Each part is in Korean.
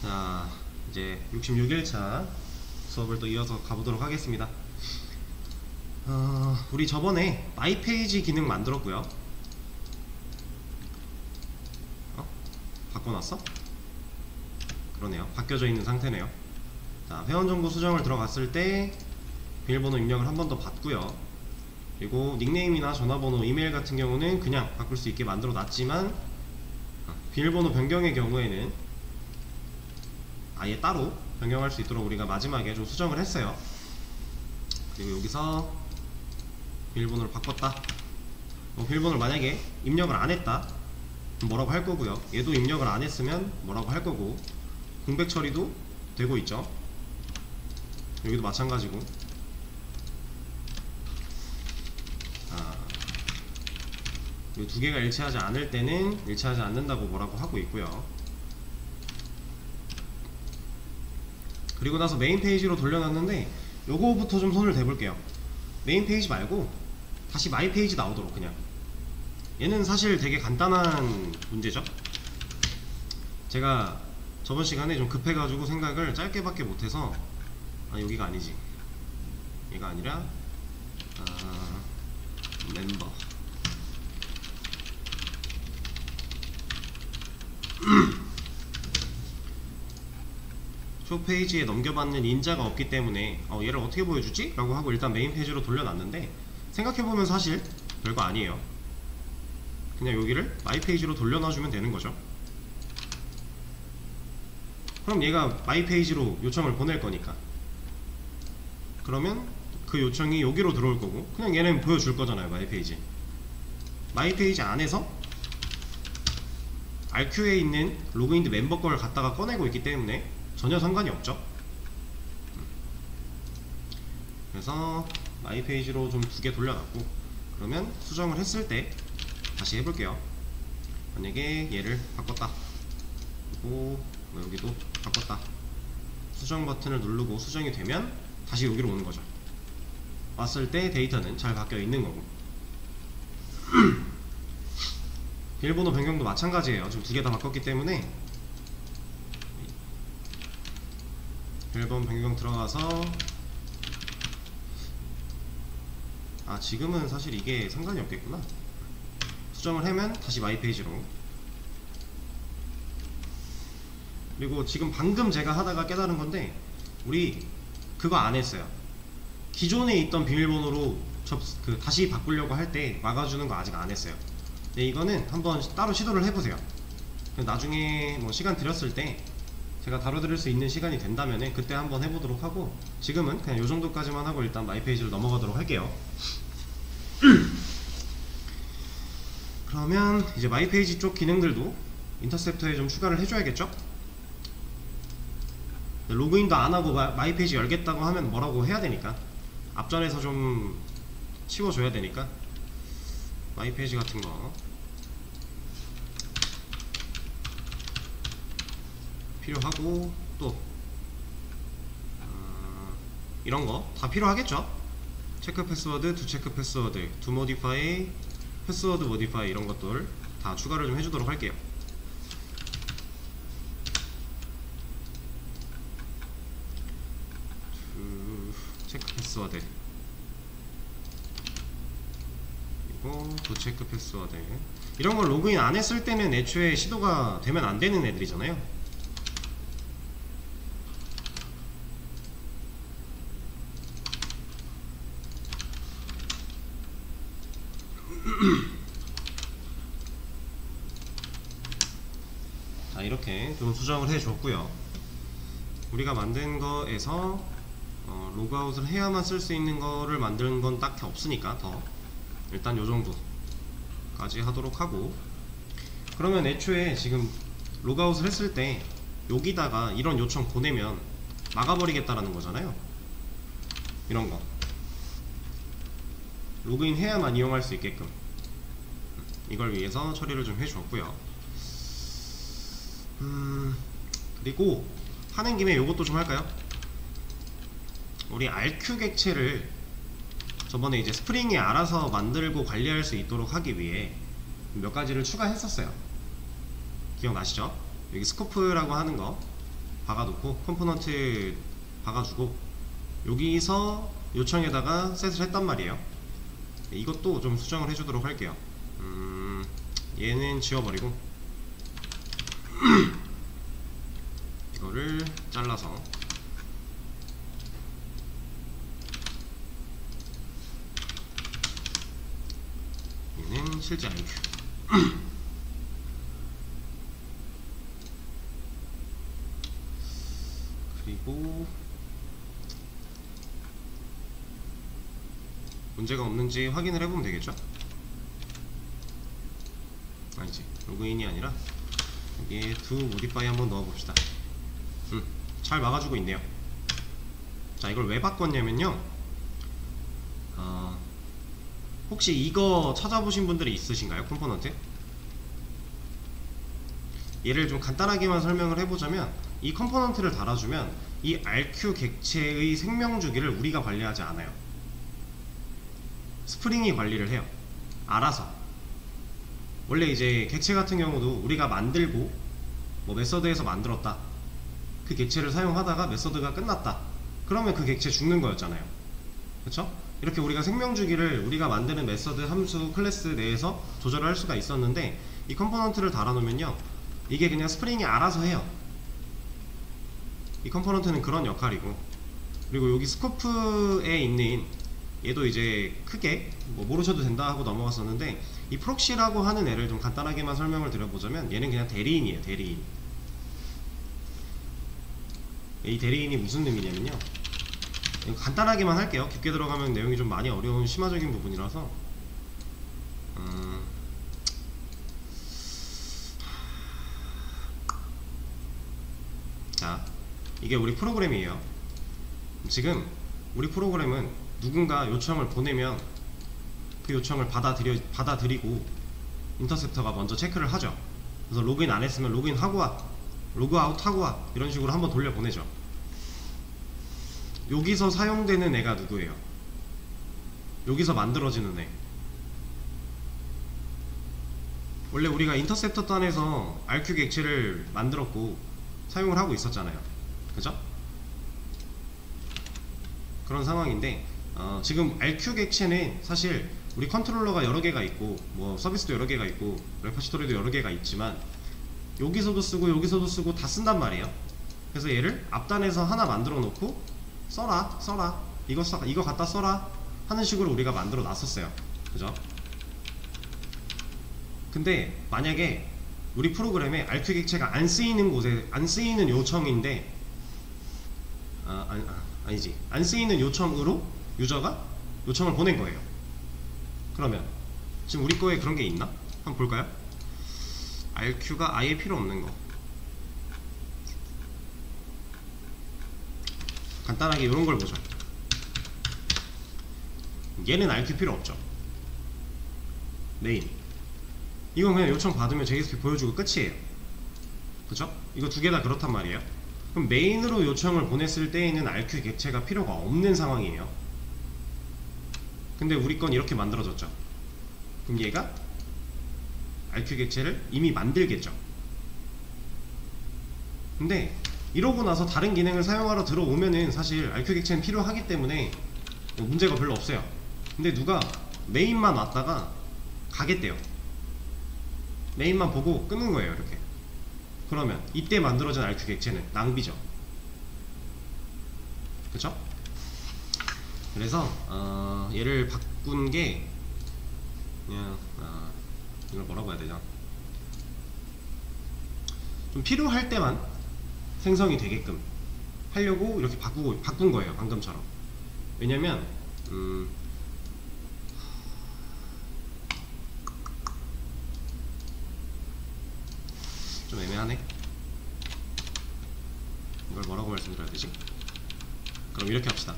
자, 이제 66일차 수업을 또 이어서 가보도록 하겠습니다. 우리 저번에 마이페이지 기능 만들었고요. 바꿔놨어? 그러네요. 바뀌어져 있는 상태네요. 자, 회원정보 수정을 들어갔을 때 비밀번호 입력을 한 번 더 받고요. 그리고 닉네임이나 전화번호, 이메일 같은 경우는 그냥 바꿀 수 있게 만들어 놨지만 비밀번호 변경의 경우에는 아예 따로 변경할 수 있도록 우리가 마지막에 좀 수정을 했어요. 그리고 여기서 비밀번호를 바꿨다. 비밀번호를 만약에 입력을 안 했다 그럼 뭐라고 할 거고요. 얘도 입력을 안 했으면 뭐라고 할 거고, 공백 처리도 되고 있죠. 여기도 마찬가지고. 이 두 개가 일치하지 않을 때는 일치하지 않는다고 뭐라고 하고 있고요. 그리고 나서 메인 페이지로 돌려놨는데 요거부터 좀 손을 대볼게요. 메인 페이지 말고 다시 마이 페이지 나오도록. 그냥 얘는 사실 되게 간단한 문제죠. 제가 저번 시간에 좀 급해가지고 생각을 짧게밖에 못해서 여기가 아니지, 얘가 아니라 멤버 쇼 페이지에 넘겨받는 인자가 없기 때문에 얘를 어떻게 보여주지? 라고 하고 일단 메인 페이지로 돌려놨는데, 생각해보면 사실 별거 아니에요. 그냥 여기를 마이 페이지로 돌려놔주면 되는 거죠. 그럼 얘가 마이 페이지로 요청을 보낼 거니까, 그러면 그 요청이 여기로 들어올 거고, 그냥 얘는 보여줄 거잖아요. 마이 페이지. 마이 페이지 안에서 RQ에 있는 로그인드 멤버 걸 갖다가 꺼내고 있기 때문에 전혀 상관이 없죠. 그래서 마이 페이지로 좀 두 개 돌려놨고, 그러면 수정을 했을 때 다시 해볼게요. 만약에 얘를 바꿨다, 그리고 여기도 바꿨다, 수정 버튼을 누르고 수정이 되면 다시 여기로 오는 거죠. 왔을 때 데이터는 잘 바뀌어 있는 거고. 비밀번호 변경도 마찬가지예요. 지금 두 개 다 바꿨기 때문에 비밀번호 변경 들어가서, 지금은 사실 이게 상관이 없겠구나. 수정을 하면 다시 마이 페이지로. 그리고 지금 방금 제가 하다가 깨달은 건데, 우리 그거 안 했어요. 기존에 있던 비밀번호로 다시 바꾸려고 할 때 막아주는 거 아직 안 했어요. 네, 이거는 한번 따로 시도를 해보세요. 나중에 뭐 시간 들였을 때 제가 다뤄드릴 수 있는 시간이 된다면 그때 한번 해보도록 하고, 지금은 그냥 요 정도까지만 하고 일단 마이 페이지로 넘어가도록 할게요. 그러면 이제 마이 페이지 쪽 기능들도 인터셉터에 좀 추가를 해줘야겠죠? 로그인도 안하고 마이 페이지 열겠다고 하면 뭐라고 해야 되니까, 앞전에서 좀 치워줘야 되니까 마이 페이지 같은 거 필요하고, 또 이런 거 다 필요하겠죠? 체크 패스워드, 두 체크 패스워드, 두 모디파이, 패스워드 모디파이, 이런 것들 다 추가를 좀 해주도록 할게요. 체크 패스워드, 그리고 두 체크 패스워드, 이런 걸 로그인 안 했을 때는 애초에 시도가 되면 안 되는 애들이잖아요. 자, 이렇게 좀 수정을 해줬고요. 우리가 만든 거에서 로그아웃을 해야만 쓸 수 있는 거를 만드는 건 딱히 없으니까 더 일단 요 정도까지 하도록 하고, 그러면 애초에 지금 로그아웃을 했을 때 여기다가 이런 요청 보내면 막아버리겠다라는 거잖아요. 이런 거 로그인 해야만 이용할 수 있게끔 이걸 위해서 처리를 좀 해주었고요. 그리고 하는 김에 요것도 좀 할까요? 우리 RQ 객체를 저번에 이제 스프링이 알아서 만들고 관리할 수 있도록 하기 위해 몇 가지를 추가했었어요. 기억나시죠? 여기 스코프라고 하는 거, 박아놓고 컴포넌트 박아주고 여기서 요청에다가 셋을 했단 말이에요. 이것도 좀 수정을 해주도록 할게요. 얘는 지워버리고 이거를 잘라서 얘는 실제 IQ 그리고 문제가 없는지 확인을 해보면 되겠죠? 아니지, 로그인이 아니라 여기에 두 모디파이 한번 넣어봅시다. 잘 막아주고 있네요. 자, 이걸 왜 바꿨냐면요, 혹시 이거 찾아보신 분들이 있으신가요? 컴포넌트? 얘를 좀 간단하게만 설명을 해보자면, 이 컴포넌트를 달아주면 이 RQ 객체의 생명주기를 우리가 관리하지 않아요. 스프링이 관리를 해요. 알아서. 원래 이제 객체 같은 경우도 우리가 만들고 뭐 메서드에서 만들었다, 그 객체를 사용하다가 메서드가 끝났다, 그러면 그 객체 죽는 거였잖아요. 그쵸? 이렇게 우리가 생명주기를 우리가 만드는 메서드, 함수, 클래스 내에서 조절을 할 수가 있었는데, 이 컴포넌트를 달아놓으면요, 이게 그냥 스프링이 알아서 해요. 이 컴포넌트는 그런 역할이고, 그리고 여기 스코프에 있는 얘도 이제 크게 뭐 모르셔도 된다 하고 넘어갔었는데, 이 프록시라고 하는 애를 좀 간단하게만 설명을 드려보자면, 얘는 그냥 대리인이에요. 대리인. 이 대리인이 무슨 의미냐면요, 간단하게만 할게요. 깊게 들어가면 내용이 좀 많이 어려운 심화적인 부분이라서 자, 이게 우리 프로그램이에요. 지금 우리 프로그램은 누군가 요청을 보내면 그 요청을 받아들이고 인터셉터가 먼저 체크를 하죠. 그래서 로그인 안 했으면 로그인 하고 와, 로그아웃 하고 와, 이런 식으로 한번 돌려보내죠. 여기서 사용되는 애가 누구예요? 여기서 만들어지는 애. 원래 우리가 인터셉터 단에서 RQ 객체를 만들었고 사용을 하고 있었잖아요. 그죠? 그런 상황인데, 지금 RQ 객체는 사실 우리 컨트롤러가 여러 개가 있고 뭐 서비스도 여러 개가 있고 레퍼지토리도 여러 개가 있지만, 여기서도 쓰고 여기서도 쓰고 다 쓴단 말이에요. 그래서 얘를 앞단에서 하나 만들어 놓고 써라 이거 갖다 써라 하는 식으로 우리가 만들어 놨었어요. 그죠? 근데 만약에 우리 프로그램에 RQ 객체가 안 쓰이는 곳에, 안 쓰이는 요청인데, 아니지, 안 쓰이는 요청으로 유저가 요청을 보낸 거예요. 그러면 지금 우리 거에 그런 게 있나? 한번 볼까요? RQ가 아예 필요 없는 거, 간단하게 이런 걸 보죠. 얘는 RQ 필요 없죠. 메인, 이건 그냥 요청 받으면 JSP 보여주고 끝이에요. 그쵸? 이거 두 개 다 그렇단 말이에요. 그럼 메인으로 요청을 보냈을 때에는 RQ 객체가 필요가 없는 상황이에요. 근데 우리 건 이렇게 만들어졌죠. 그럼 얘가 RQ 객체를 이미 만들겠죠. 근데 이러고 나서 다른 기능을 사용하러 들어오면은 사실 RQ 객체는 필요하기 때문에 뭐 문제가 별로 없어요. 근데 누가 메인만 왔다가 가겠대요. 메인만 보고 끄는 거예요. 이렇게. 그러면 이때 만들어진 RQ 객체는 낭비죠. 그쵸? 그래서 얘를 바꾼 게 그냥 이걸 뭐라고 해야 되죠? 좀 필요할 때만 생성이 되게끔 하려고 이렇게 바꾼 거예요. 방금처럼. 왜냐면 좀 애매하네. 이걸 뭐라고 말씀드려야 되지? 그럼 이렇게 합시다.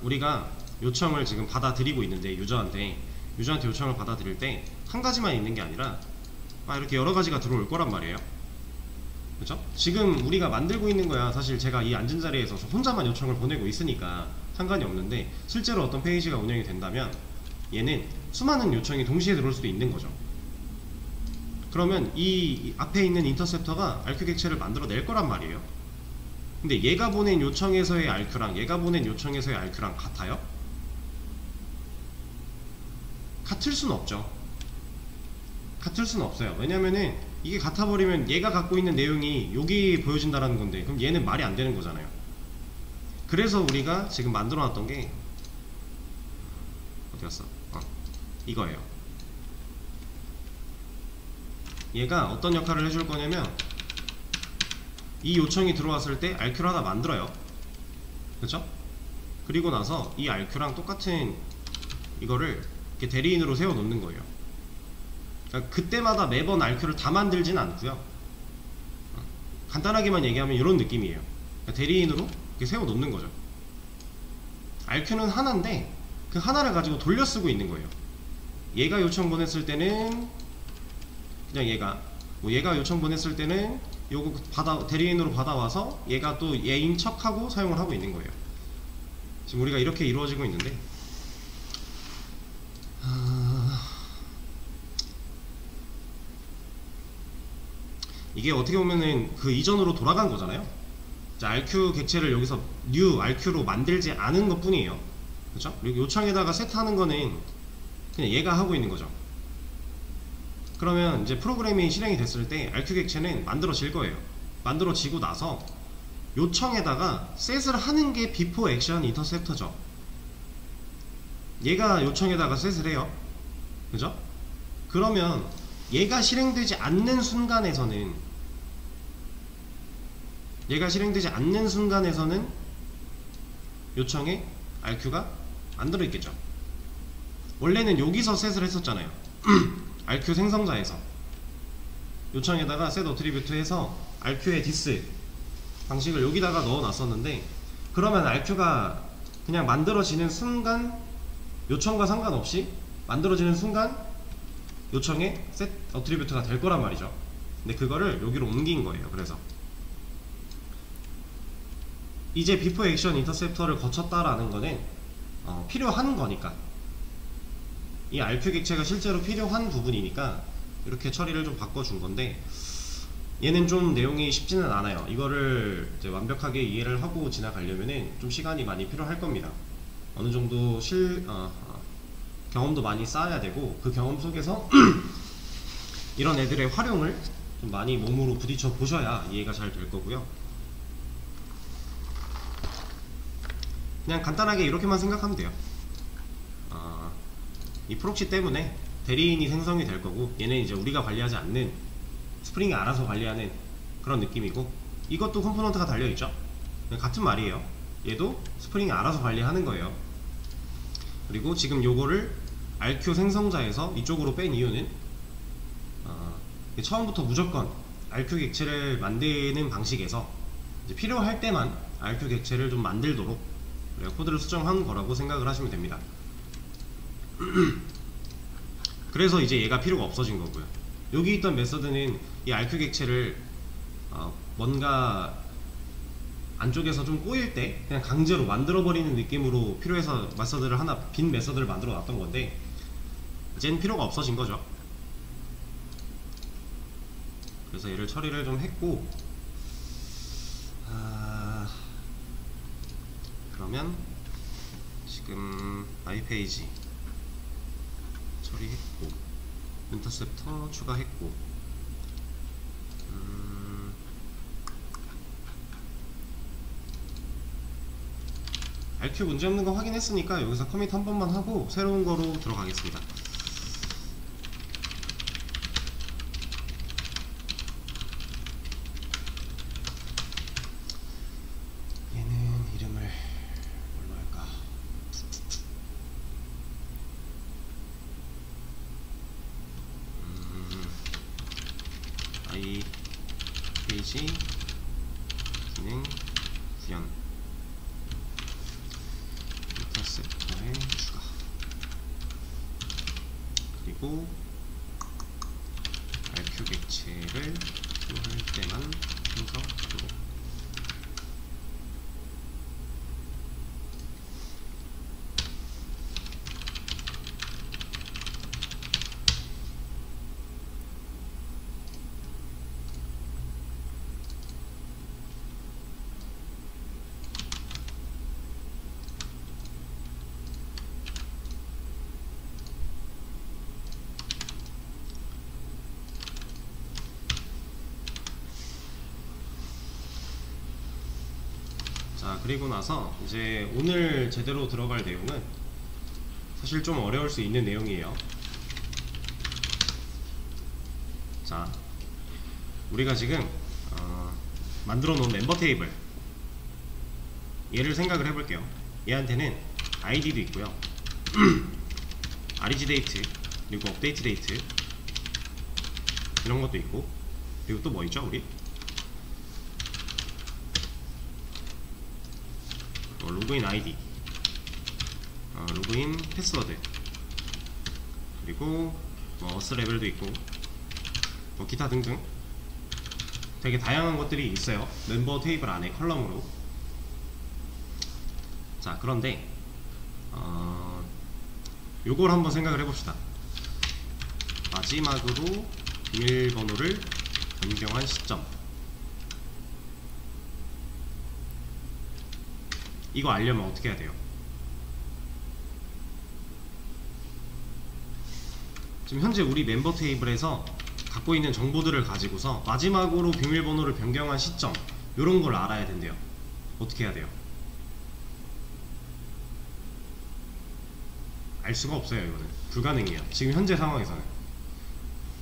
우리가 요청을 지금 받아들이고 있는데, 유저한테 요청을 받아들일 때 한 가지만 있는 게 아니라 이렇게 여러 가지가 들어올 거란 말이에요. 그쵸? 지금 우리가 만들고 있는 거야. 사실 제가 이 앉은 자리에서 혼자만 요청을 보내고 있으니까 상관이 없는데, 실제로 어떤 페이지가 운영이 된다면 얘는 수많은 요청이 동시에 들어올 수도 있는 거죠. 그러면 이 앞에 있는 인터셉터가 RQ 객체를 만들어 낼 거란 말이에요. 근데 얘가 보낸 요청에서의 RQ랑 얘가 보낸 요청에서의 RQ랑 같아요? 같을 수는 없죠. 같을 수는 없어요. 왜냐면은 이게 같아버리면 얘가 갖고 있는 내용이 여기 보여진다라는 건데, 그럼 얘는 말이 안 되는 거잖아요. 그래서 우리가 지금 만들어 놨던 게 어디였어? 이거예요. 얘가 어떤 역할을 해줄 거냐면, 이 요청이 들어왔을 때 RQ를 하나 만들어요. 그쵸? 그리고 나서 이 RQ랑 똑같은 이거를 이렇게 대리인으로 세워 놓는 거예요. 그러니까 그때마다 매번 RQ를 다 만들진 않고요. 간단하게만 얘기하면 이런 느낌이에요. 그러니까 대리인으로 이렇게 세워 놓는 거죠. RQ는 하나인데 그 하나를 가지고 돌려 쓰고 있는 거예요. 얘가 요청 보냈을 때는 그냥 얘가 요청 보냈을 때는 요거 대리인으로 받아와서 얘가 또 얘인 척하고 사용을 하고 있는 거예요. 지금 우리가 이렇게 이루어지고 있는데, 이게 어떻게 보면은 그 이전으로 돌아간 거잖아요. 자, RQ 객체를 여기서 new RQ로 만들지 않은 것 뿐이에요. 그쵸? 그리고 요청에다가 세트하는 거는 그냥 얘가 하고 있는 거죠. 그러면 이제 프로그램이 실행이 됐을 때 RQ 객체는 만들어질 거예요. 만들어지고 나서 요청에다가 셋을 하는 게 before action interceptor죠. 얘가 요청에다가 셋을 해요. 그죠? 그러면 얘가 실행되지 않는 순간에서는 요청에 RQ가 안 들어있겠죠. 원래는 여기서 셋을 했었잖아요. RQ 생성자에서 요청에다가 set attribute 해서 RQ의 dis 방식을 여기다가 넣어 놨었는데, 그러면 RQ가 그냥 만들어지는 순간, 요청과 상관없이 만들어지는 순간 요청에 set attribute가 될 거란 말이죠. 근데 그거를 여기로 옮긴 거예요. 그래서 이제 before action interceptor를 거쳤다라는 거는 필요한 거니까, 이 RQ 객체가 실제로 필요한 부분이니까 이렇게 처리를 좀 바꿔준 건데, 얘는 좀 내용이 쉽지는 않아요. 이거를 이제 완벽하게 이해를 하고 지나가려면은 좀 시간이 많이 필요할 겁니다. 어느 정도 경험도 많이 쌓아야 되고, 그 경험 속에서 이런 애들의 활용을 좀 많이 몸으로 부딪혀 보셔야 이해가 잘 될 거고요. 그냥 간단하게 이렇게만 생각하면 돼요. 이 프록시 때문에 대리인이 생성이 될 거고, 얘는 이제 우리가 관리하지 않는 스프링이 알아서 관리하는 그런 느낌이고, 이것도 컴포넌트가 달려있죠. 같은 말이에요. 얘도 스프링이 알아서 관리하는 거예요. 그리고 지금 요거를 RQ 생성자에서 이쪽으로 뺀 이유는 처음부터 무조건 RQ 객체를 만드는 방식에서 이제 필요할 때만 RQ 객체를 좀 만들도록 코드를 수정한 거라고 생각을 하시면 됩니다. 그래서 이제 얘가 필요가 없어진 거고요. 여기 있던 메서드는 이 RQ 객체를 뭔가 안쪽에서 좀 꼬일 때 그냥 강제로 만들어버리는 느낌으로 필요해서 메서드를 하나, 빈 메서드를 만들어 놨던 건데, 이젠 필요가 없어진 거죠. 그래서 얘를 처리를 좀 했고, 그러면 지금 마이페이지 처리했고, 인터셉터 추가했고, RQ 문제없는 거 확인했으니까 여기서 커밋 한 번만 하고 새로운 거로 들어가겠습니다. 얘는 이름을 뭘로 할까? i 페이지 기능 구현 인터셉터의 추가, 그리고 RQ 객체를 필요할 때만 생성하도록. 자, 그리고 나서 이제 오늘 제대로 들어갈 내용은 사실 좀 어려울 수 있는 내용이에요. 자, 우리가 지금 만들어 놓은 멤버 테이블, 얘를 생각을 해볼게요. 얘한테는 아이디도 있고요 REG 데이트, 그리고 업데이트 데이트 이런 것도 있고, 그리고 또 뭐 있죠 우리? 로그인 아이디, 로그인 패스워드, 그리고 뭐 어스 레벨도 있고 뭐 기타 등등 되게 다양한 것들이 있어요, 멤버 테이블 안에 컬럼으로. 자, 그런데 요걸 한번 생각을 해봅시다. 마지막으로 비밀번호를 변경한 시점, 이거 알려면 어떻게 해야 돼요? 지금 현재 우리 멤버 테이블에서 갖고 있는 정보들을 가지고서 마지막으로 비밀번호를 변경한 시점, 요런 걸 알아야 된대요. 어떻게 해야 돼요? 알 수가 없어요. 이거는 불가능해요, 지금 현재 상황에서는.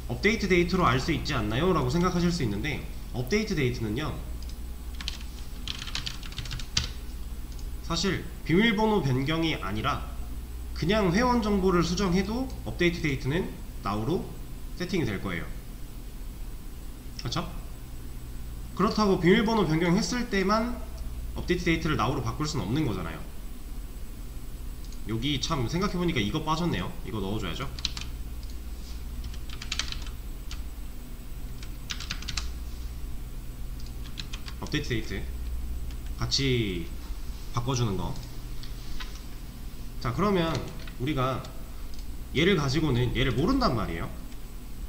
업데이트 데이트로 알 수 있지 않나요? 라고 생각하실 수 있는데, 업데이트 데이트는요 사실 비밀번호 변경이 아니라 그냥 회원 정보를 수정해도 업데이트 데이트는 now로 세팅이 될 거예요. 그렇죠? 그렇다고 비밀번호 변경했을 때만 업데이트 데이트를 now로 바꿀 수는 없는 거잖아요. 여기 참 생각해보니까 이거 빠졌네요. 이거 넣어줘야죠. 업데이트 데이트 같이 바꿔주는 거. 자, 그러면 우리가 얘를 가지고는 얘를 모른단 말이에요.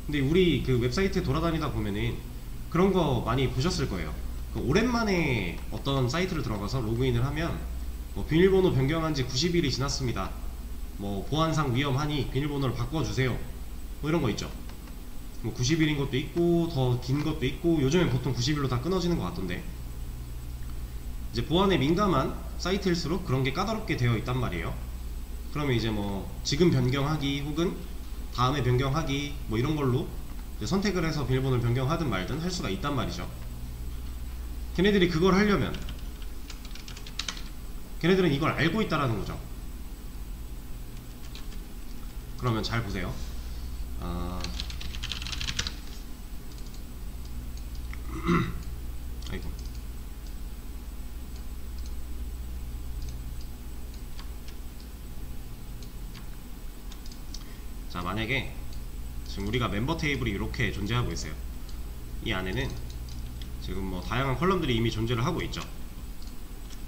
근데 우리 그 웹사이트에 돌아다니다 보면은 그런 거 많이 보셨을 거예요. 오랜만에 어떤 사이트를 들어가서 로그인을 하면 뭐 비밀번호 변경한 지 90일이 지났습니다, 뭐 보안상 위험하니 비밀번호를 바꿔주세요, 뭐 이런 거 있죠. 뭐 90일인 것도 있고 더 긴 것도 있고, 요즘엔 보통 90일로 다 끊어지는 것 같던데, 이제 보안에 민감한 사이트일수록 그런 게 까다롭게 되어 있단 말이에요. 그러면 이제 뭐 지금 변경하기 혹은 다음에 변경하기 뭐 이런 걸로 이제 선택을 해서 비밀번호를 변경하든 말든 할 수가 있단 말이죠. 걔네들이 그걸 하려면 걔네들은 이걸 알고 있다라는 거죠. 그러면 잘 보세요. 아이고. 자, 만약에 지금 우리가 멤버 테이블이 이렇게 존재하고 있어요. 이 안에는 지금 뭐 다양한 컬럼들이 이미 존재를 하고 있죠.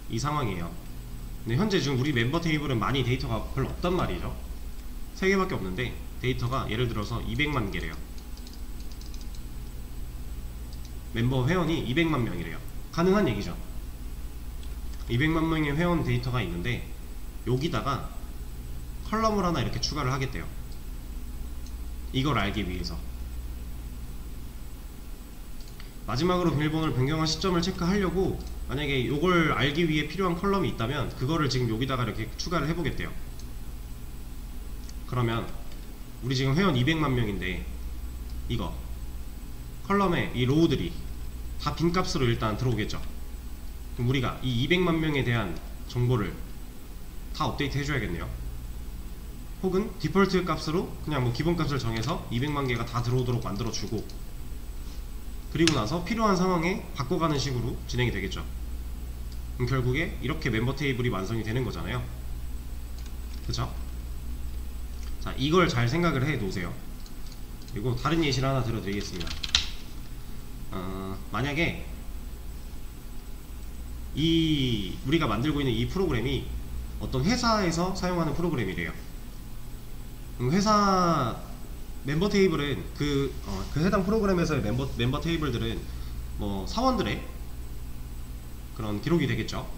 이 상황이에요. 근데 현재 지금 우리 멤버 테이블은 많이 데이터가 별로 없단 말이죠. 3개밖에 없는데 데이터가 예를 들어서 200만 개래요. 멤버 회원이 200만 명이래요. 가능한 얘기죠. 200만 명의 회원 데이터가 있는데 여기다가 컬럼을 하나 이렇게 추가를 하겠대요. 이걸 알기 위해서. 마지막으로 비밀번호를 변경한 시점을 체크하려고 만약에 이걸 알기 위해 필요한 컬럼이 있다면 그거를 지금 여기다가 이렇게 추가를 해보겠대요. 그러면 우리 지금 회원 200만 명인데 이거 컬럼에 이 로우들이 다 빈값으로 일단 들어오겠죠. 그럼 우리가 이 200만 명에 대한 정보를 다 업데이트 해줘야겠네요. 혹은 디폴트 값으로 그냥 뭐 기본 값을 정해서 200만 개가 다 들어오도록 만들어주고, 그리고 나서 필요한 상황에 바꿔가는 식으로 진행이 되겠죠. 그럼 결국에 이렇게 멤버 테이블이 완성이 되는 거잖아요. 그쵸? 자, 이걸 잘 생각을 해 놓으세요. 그리고 다른 예시를 하나 들어드리겠습니다. 만약에 우리가 만들고 있는 이 프로그램이 어떤 회사에서 사용하는 프로그램이래요. 그럼 회사 멤버 테이블은 그 해당 프로그램에서의 멤버 테이블들은 뭐 사원들의 그런 기록이 되겠죠.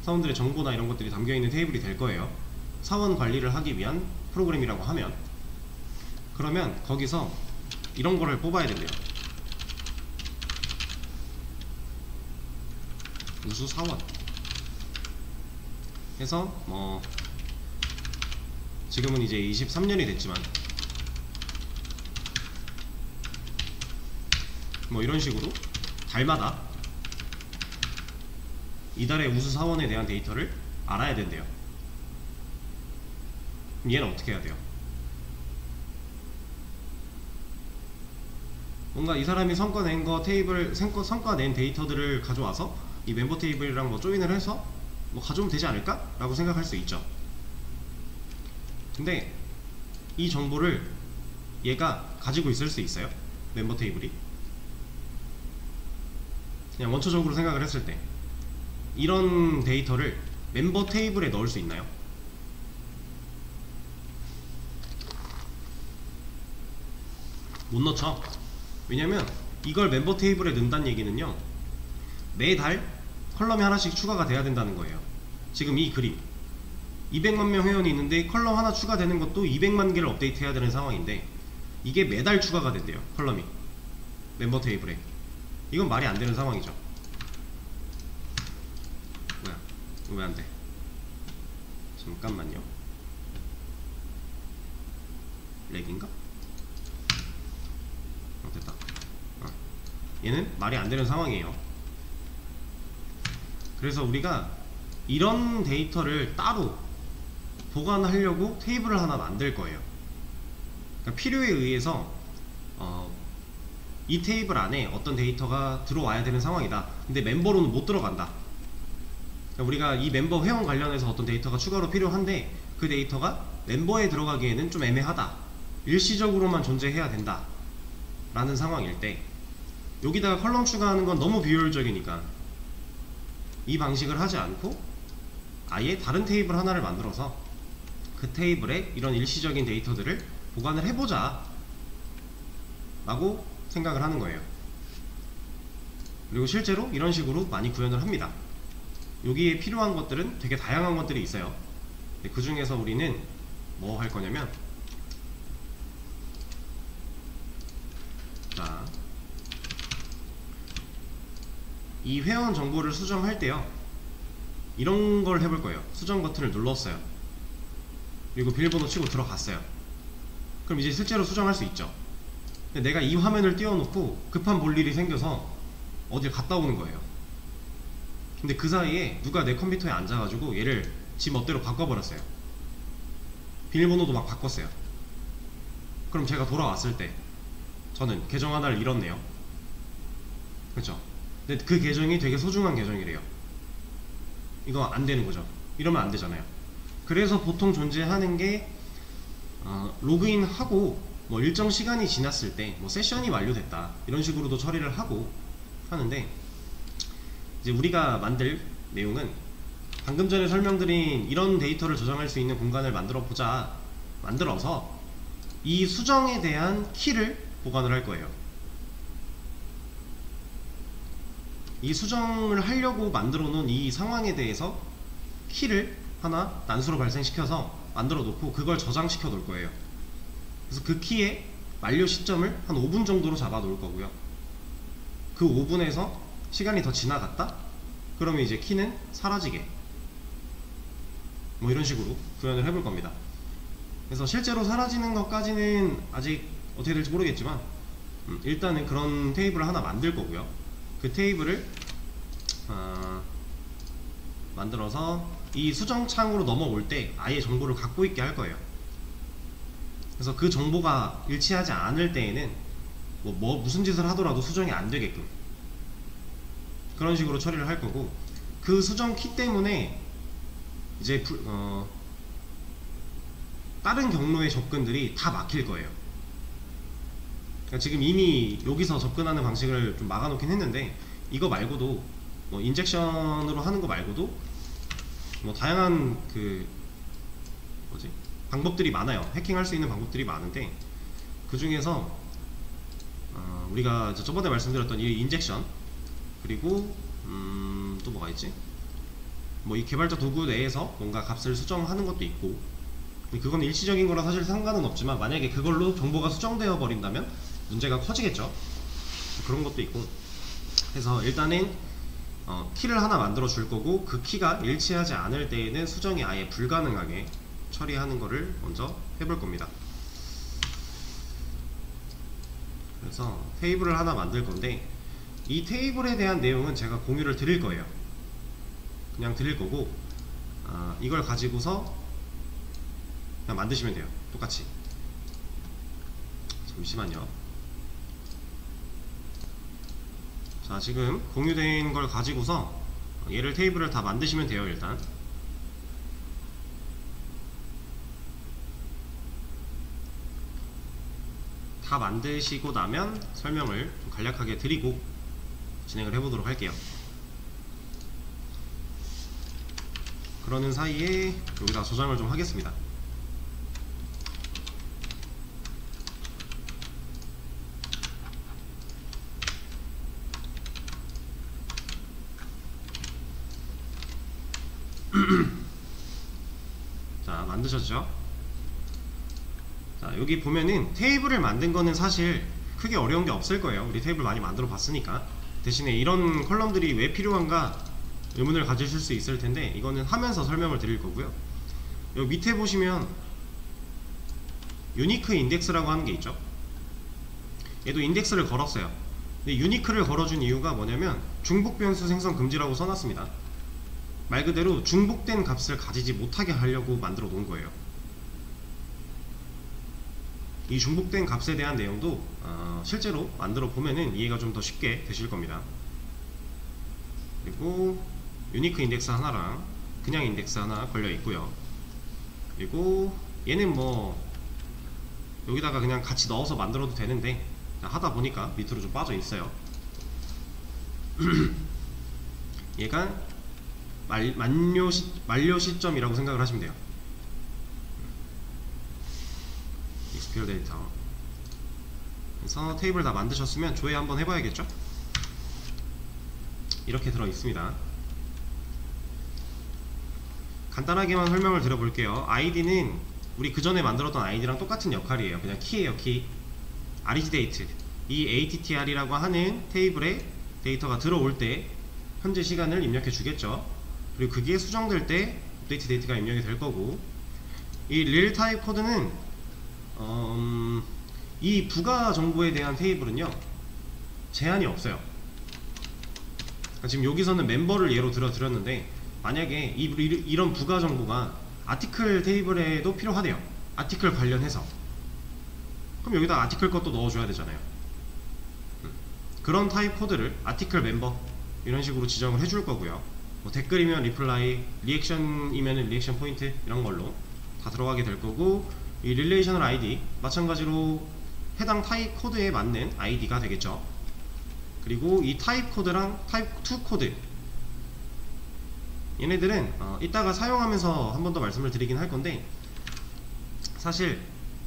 사원들의 정보나 이런 것들이 담겨있는 테이블이 될 거예요. 사원 관리를 하기 위한 프로그램이라고 하면, 그러면 거기서 이런 거를 뽑아야 된대요. 우수 사원. 해서 지금은 이제 23년이 됐지만 이런 식으로 달마다 이달의 우수 사원에 대한 데이터를 알아야 된대요. 그럼 얘는 어떻게 해야 돼요? 뭔가 이 사람이 성과 낸 거 테이블, 성과 낸 데이터들을 가져와서 이 멤버 테이블이랑 조인을 해서 가져오면 되지 않을까? 라고 생각할 수 있죠. 근데 이 정보를 얘가 가지고 있을 수 있어요? 멤버 테이블이? 그냥 원초적으로 생각을 했을 때 이런 데이터를 멤버 테이블에 넣을 수 있나요? 못 넣죠. 왜냐면 이걸 멤버 테이블에 넣는다는 얘기는요, 매달 컬럼이 하나씩 추가가 돼야 된다는 거예요. 지금 이 그림 200만 명 회원이 있는데 컬럼 하나 추가되는 것도 200만 개를 업데이트 해야 되는 상황인데 이게 매달 추가가 된대요. 컬럼이 멤버 테이블에. 이건 말이 안 되는 상황이죠. 뭐야, 이거 왜 안 돼? 잠깐만요. 렉인가? 됐다. 얘는 말이 안 되는 상황이에요. 그래서 우리가 이런 데이터를 따로 보관하려고 테이블을 하나 만들 거예요. 그러니까 필요에 의해서 이 테이블 안에 어떤 데이터가 들어와야 되는 상황이다. 근데 멤버로는 못 들어간다. 그러니까 우리가 이 멤버 회원 관련해서 어떤 데이터가 추가로 필요한데 그 데이터가 멤버에 들어가기에는 좀 애매하다. 일시적으로만 존재해야 된다. 라는 상황일 때 여기다가 컬럼 추가하는 건 너무 비효율적이니까 이 방식을 하지 않고 아예 다른 테이블 하나를 만들어서 그 테이블에 이런 일시적인 데이터들을 보관을 해보자 라고 생각을 하는 거예요. 그리고 실제로 이런 식으로 많이 구현을 합니다. 여기에 필요한 것들은 되게 다양한 것들이 있어요. 그 중에서 우리는 뭐 할 거냐면, 자, 이 회원 정보를 수정할 때요, 이런 걸 해볼 거예요. 수정 버튼을 눌렀어요. 그리고 비밀번호 치고 들어갔어요. 그럼 이제 실제로 수정할 수 있죠. 근데 내가 이 화면을 띄워놓고 급한 볼 일이 생겨서 어딜 갔다 오는 거예요. 근데 그 사이에 누가 내 컴퓨터에 앉아가지고 얘를 지 멋대로 바꿔버렸어요. 비밀번호도 막 바꿨어요. 그럼 제가 돌아왔을 때 저는 계정 하나를 잃었네요. 그렇죠? 근데 그 계정이 되게 소중한 계정이래요. 이거 안 되는 거죠. 이러면 안 되잖아요. 그래서 보통 존재하는 게 로그인하고 일정 시간이 지났을 때 세션이 완료됐다 이런 식으로도 처리를 하고 하는데, 이제 우리가 만들 내용은 방금 전에 설명드린 이런 데이터를 저장할 수 있는 공간을 만들어서 이 수정에 대한 키를 보관을 할 거예요. 이 수정을 하려고 만들어 놓은 이 상황에 대해서 키를 하나 난수로 발생시켜서 만들어 놓고 그걸 저장시켜 놓을 거예요. 그래서 그 키의 만료 시점을 한 5분 정도로 잡아 놓을 거고요. 그 5분에서 시간이 더 지나갔다? 그러면 이제 키는 사라지게, 이런 식으로 구현을 해볼 겁니다. 그래서 실제로 사라지는 것까지는 아직 어떻게 될지 모르겠지만 일단은 그런 테이블을 하나 만들 거고요. 그 테이블을 만들어서 이 수정 창으로 넘어올 때 아예 정보를 갖고 있게 할 거예요. 그래서 그 정보가 일치하지 않을 때에는 무슨 짓을 하더라도 수정이 안 되게끔 그런 식으로 처리를 할 거고, 그 수정 키 때문에 이제 다른 경로의 접근들이 다 막힐 거예요. 그러니까 지금 이미 여기서 접근하는 방식을 좀 막아놓긴 했는데, 이거 말고도 인젝션으로 하는 거 말고도 다양한 방법들이 많아요. 해킹할 수 있는 방법들이 많은데, 그 중에서 우리가 저번에 말씀드렸던 이 인젝션, 그리고 또 뭐가 있지? 이 개발자 도구 내에서 뭔가 값을 수정하는 것도 있고, 그건 일시적인 거라 사실 상관은 없지만 만약에 그걸로 정보가 수정되어 버린다면 문제가 커지겠죠. 그런 것도 있고 해서 일단은 키를 하나 만들어 줄 거고, 그 키가 일치하지 않을 때에는 수정이 아예 불가능하게 처리하는 거를 먼저 해볼 겁니다. 그래서 테이블을 하나 만들 건데, 이 테이블에 대한 내용은 제가 공유를 드릴 거예요. 그냥 드릴 거고, 이걸 가지고서 그냥 만드시면 돼요. 똑같이. 잠시만요. 자, 지금 공유된 걸 가지고서 얘를 테이블을 다 만드시면 돼요. 일단 다 만드시고 나면 설명을 좀 간략하게 드리고 진행을 해보도록 할게요. 그러는 사이에 여기다 저장을 좀 하겠습니다. 자, 만드셨죠? 자, 여기 보면은 테이블을 만든 거는 사실 크게 어려운 게 없을 거예요. 우리 테이블 많이 만들어 봤으니까. 대신에 이런 컬럼들이 왜 필요한가 의문을 가지실 수 있을 텐데, 이거는 하면서 설명을 드릴 거고요. 여기 밑에 보시면 유니크 인덱스라고 하는 게 있죠. 얘도 인덱스를 걸었어요. 근데 유니크를 걸어준 이유가 뭐냐면 중복 변수 생성 금지라고 써놨습니다. 말 그대로 중복된 값을 가지지 못하게 하려고 만들어 놓은 거예요. 이 중복된 값에 대한 내용도 실제로 만들어 보면은 이해가 좀 더 쉽게 되실 겁니다. 그리고 유니크 인덱스 하나랑 그냥 인덱스 하나 걸려 있고요. 그리고 얘는 뭐 여기다가 그냥 같이 넣어서 만들어도 되는데, 하다 보니까 밑으로 좀 빠져 있어요. 얘가 만료 시점이라고 생각을 하시면 돼요. expire 데이터. 그래서 테이블 다 만드셨으면 조회 한번 해봐야겠죠? 이렇게 들어 있습니다. 간단하게만 설명을 드려볼게요. id는 우리 그 전에 만들었던 id랑 똑같은 역할이에요. 그냥 키예요, 키. REGDate, 이 ATTR이라고 하는 테이블에 데이터가 들어올 때 현재 시간을 입력해 주겠죠. 그리고 그게 수정될 때 업데이트 데이트가 입력이 될 거고, 이 real type 코드는 이 부가 정보에 대한 테이블은요 제한이 없어요. 그러니까 지금 여기서는 멤버를 예로 들어드렸는데, 만약에 이런 부가 정보가 아티클 테이블에도 필요하대요. 아티클 관련해서. 그럼 여기다 아티클 것도 넣어줘야 되잖아요. 그런 타입 코드를 아티클 멤버 이런 식으로 지정을 해줄 거고요. 뭐 댓글이면 리플라이, 리액션이면 리액션 포인트 이런 걸로 다 들어가게 될 거고, 이 릴레이셔널 아이디 마찬가지로 해당 타입 코드에 맞는 아이디가 되겠죠. 그리고 이 타입 코드랑 타입 2 코드, 얘네들은 이따가 사용하면서 한 번 더 말씀을 드리긴 할 건데, 사실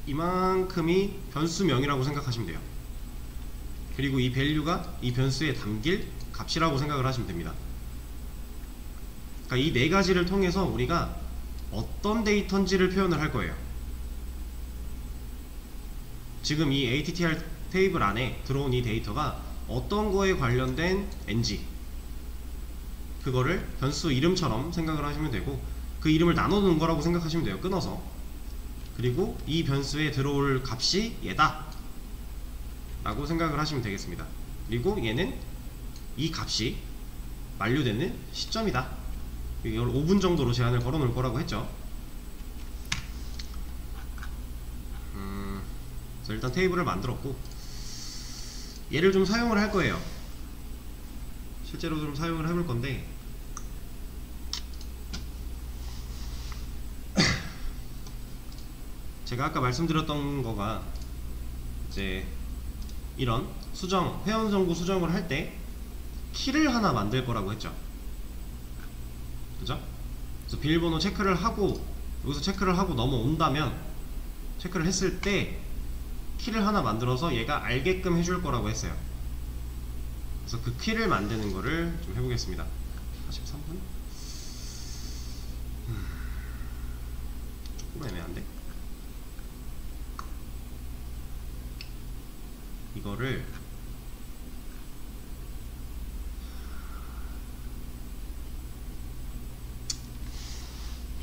이만큼이 변수명이라고 생각하시면 돼요. 그리고 이 밸류가 이 변수에 담길 값이라고 생각을 하시면 됩니다. 그러니까 이 네 가지를 통해서 우리가 어떤 데이터인지를 표현을 할 거예요. 지금 이 ATTR 테이블 안에 들어온 이 데이터가 어떤 거에 관련된 ng, 그거를 변수 이름처럼 생각을 하시면 되고, 그 이름을 나눠 놓은 거라고 생각하시면 돼요, 끊어서. 그리고 이 변수에 들어올 값이 얘다 라고 생각을 하시면 되겠습니다. 그리고 얘는 이 값이 만료되는 시점이다. 이걸 5분 정도로 제한을 걸어 놓을 거라고 했죠. 그래서 일단 테이블을 만들었고, 얘를 좀 사용을 할 거예요. 실제로 좀 사용을 해볼 건데, 제가 아까 말씀드렸던 거가 이제 이런 수정, 회원정보 수정을 할 때 키를 하나 만들 거라고 했죠. 그죠? 그래서 비밀번호 체크를 하고, 여기서 체크를 하고 넘어온다면, 체크를 했을 때 키를 하나 만들어서 얘가 알게끔 해줄 거라고 했어요. 그래서 그 키를 만드는 거를 좀 해보겠습니다. 43분? 조금 애매한데? 이거를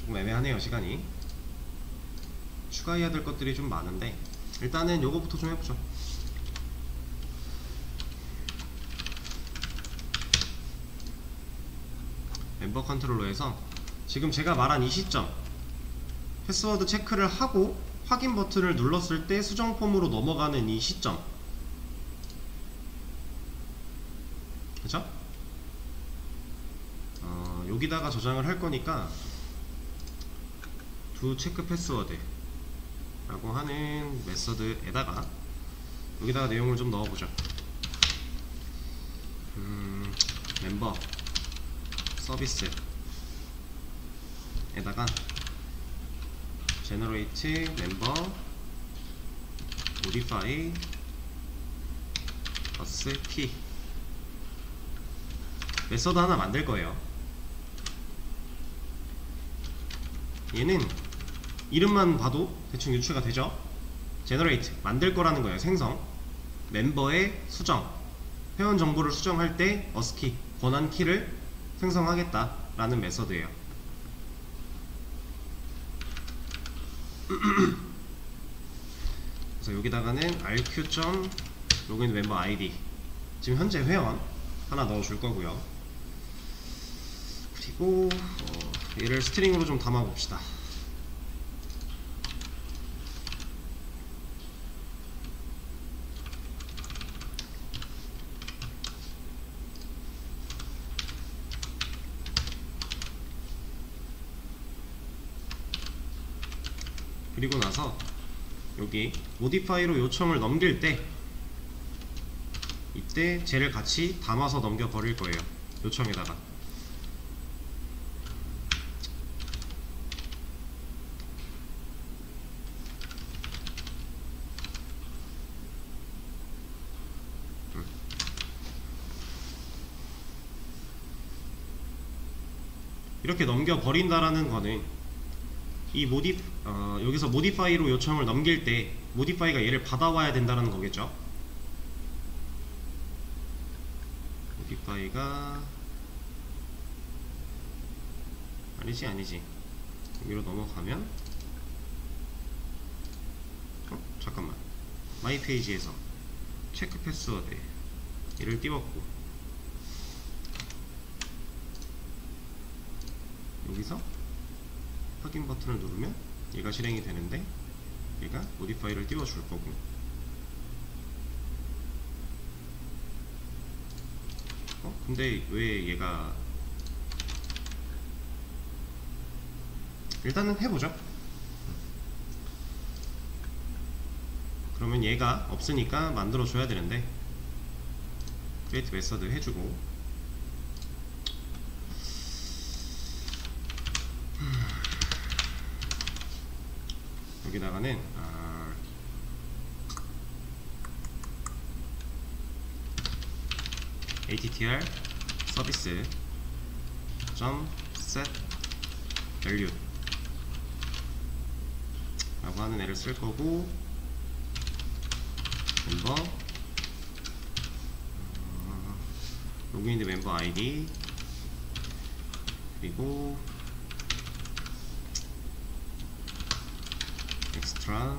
조금 애매하네요. 시간이 추가해야 될 것들이 좀 많은데 일단은 요거부터 좀 해보죠. 멤버 컨트롤러에서 지금 제가 말한 이 시점 패스워드 체크를 하고 확인 버튼을 눌렀을 때 수정 폼으로 넘어가는 이 시점, 그쵸? 여기다가 저장을 할 거니까 두 체크 패스워드 라고 하는 메서드에다가 여기다가 내용을 좀 넣어보죠. 멤버 서비스에다가 generate member modify plus key 메서드 하나 만들 거예요. 얘는 이름만 봐도 대충 유추가 되죠. generate 만들 거라는 거예요. 생성 멤버의 수정 회원 정보를 수정할 때 ASCII 권한 키를 생성하겠다 라는 메서드예요. 그래서 여기다가는 rq.login member id 지금 현재 회원 하나 넣어줄 거고요. 그리고 얘를 스트링으로 좀 담아 봅시다. 그리고 나서 여기 modify로 요청을 넘길 때 이때 쟤를 같이 담아서 넘겨 버릴 거예요. 요청에다가 이렇게 넘겨 버린다라는 거는 이 여기서 modify로 요청을 넘길 때 modify가 얘를 받아와야 된다는 거겠죠. modify가 아니지 여기로 넘어가면 잠깐만 마이 페이지에서 체크 패스워드 얘를 띄웠고 여기서 확인 버튼을 누르면 얘가 실행이 되는데 얘가 modify를 띄워줄 거고 근데 왜 얘가 일단은 해보죠. 그러면 얘가 없으니까 만들어줘야 되는데 create 메서드 해주고 여기다가는 attr 서비스 .set value 라고 하는 애를 쓸 거고 멤버 로그인드 멤버 아이디 그리고 extra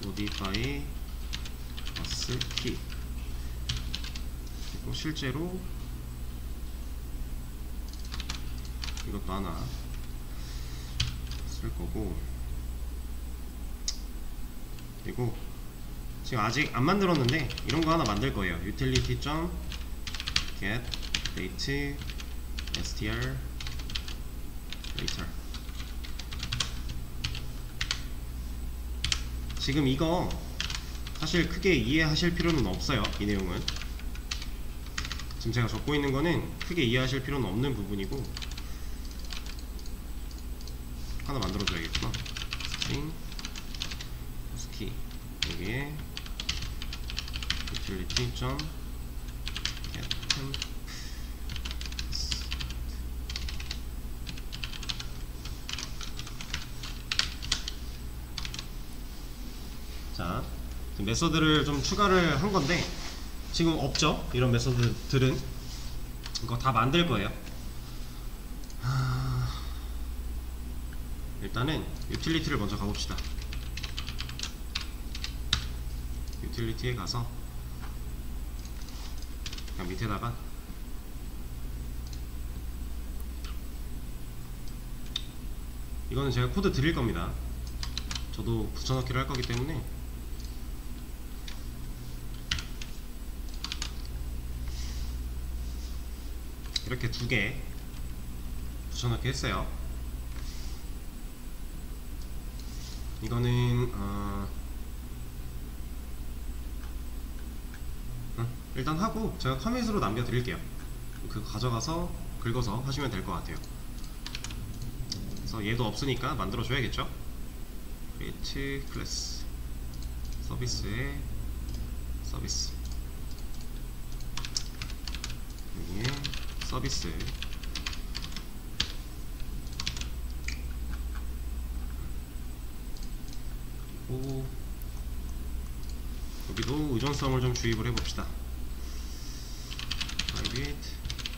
modify plus key 그리고 실제로 이것도 하나 쓸 거고 그리고 지금 아직 안 만들었는데 이런 거 하나 만들 거예요. utility.get date str later 지금 이거 사실 크게 이해하실 필요는 없어요. 이 내용은 지금 제가 적고 있는 거는 크게 이해하실 필요는 없는 부분이고 하나 만들어줘야겠구나. string ASCII 여기에 utility.get temp 자, 메서드를 좀 추가를 한 건데 지금 없죠? 이런 메서드들은 이거 다 만들 거예요. 일단은 유틸리티를 먼저 가봅시다. 유틸리티에 가서 그냥 밑에다가 이거는 제가 코드 드릴 겁니다. 저도 붙여넣기를 할 거기 때문에 이렇게 2개 붙여넣기 했어요. 이거는 일단 하고 제가 커밋으로 남겨드릴게요. 그거 가져가서 긁어서 하시면 될 것 같아요. 그래서 얘도 없으니까 만들어줘야겠죠. create 클래스 서비스에 서비스, 여기에 서비스, 그리고 여기도 의존성을 좀 주입을 해봅시다. private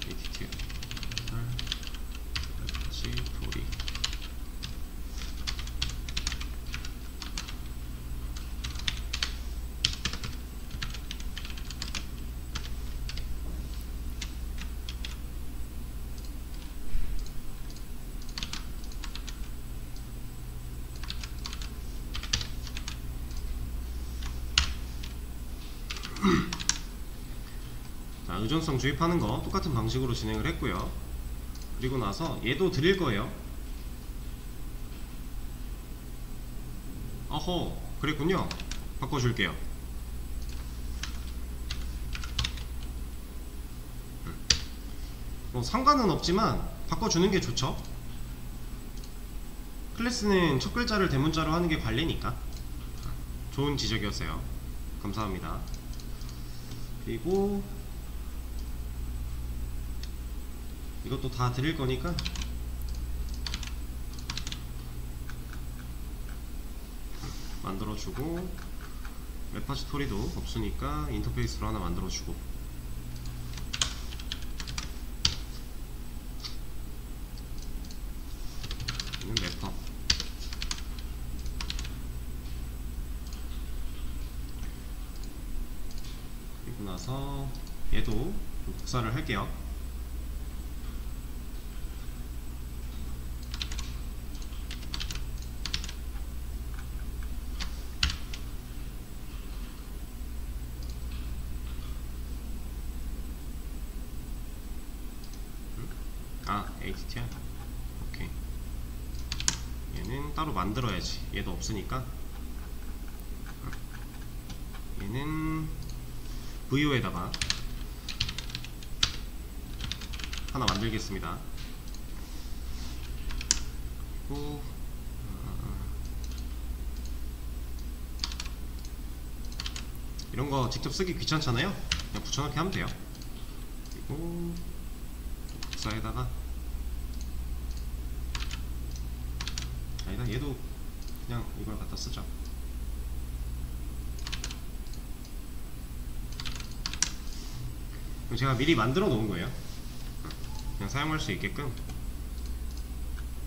attr 스토리. 자, 의존성 주입하는 거 똑같은 방식으로 진행을 했고요. 그리고 나서 얘도 드릴 거예요. 어허, 그랬군요. 바꿔줄게요. 뭐 상관은 없지만 바꿔주는 게 좋죠. 클래스는 첫 글자를 대문자로 하는 게 관리니까. 좋은 지적이었어요. 감사합니다. 그리고 이것도 다 드릴 거니까 만들어주고, 레파지토리도 없으니까 인터페이스로 하나 만들어주고, 얘는 래퍼, 그리고 나서 얘도 복사를 할게요. attr 오케이. 얘는 따로 만들어야지. 얘도 없으니까. 얘는 vo에다가 하나 만들겠습니다. 그리고 이런거 직접 쓰기 귀찮잖아요. 그냥 붙여넣기 하면 돼요. 그리고 복사에다가, 아니다, 얘도 그냥 이걸 갖다 쓰자. 제가 미리 만들어 놓은 거예요. 그냥 사용할 수 있게끔.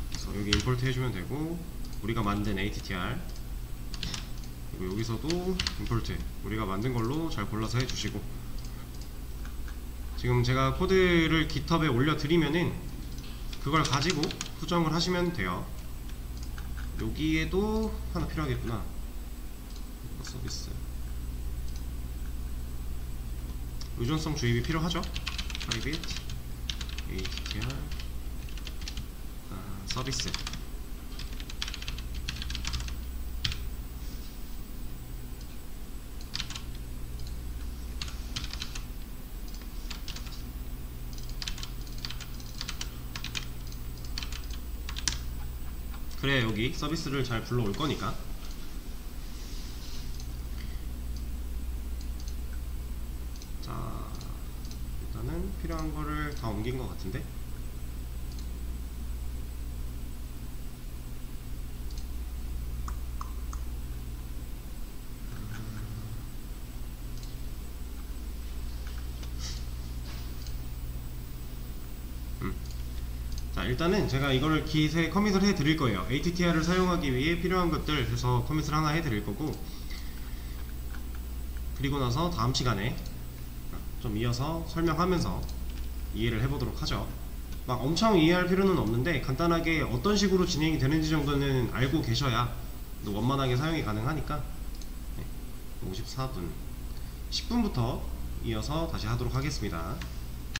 그래서 여기 임포트 해주면 되고, 우리가 만든 attr, 그리고 여기서도 임포트 우리가 만든 걸로 잘 골라서 해주시고, 지금 제가 코드를 깃허브에 올려드리면은 그걸 가지고 수정을 하시면 돼요. 여기에도 하나 필요하겠구나. 서비스 의존성 주입이 필요하죠. private attr 서비스. 그래, 여기 서비스를 잘 불러올 거니까. 자, 일단은 필요한 거를 다 옮긴 것 같은데. 자, 일단은 제가 이거를 기세 커밋을 해 드릴 거예요. ATTR을 사용하기 위해 필요한 것들 해서 커밋을 하나 해 드릴 거고, 그리고 나서 다음 시간에 좀 이어서 설명하면서 이해를 해보도록 하죠. 막 엄청 이해할 필요는 없는데 간단하게 어떤 식으로 진행이 되는지 정도는 알고 계셔야 또 원만하게 사용이 가능하니까. 54분 10분부터 이어서 다시 하도록 하겠습니다.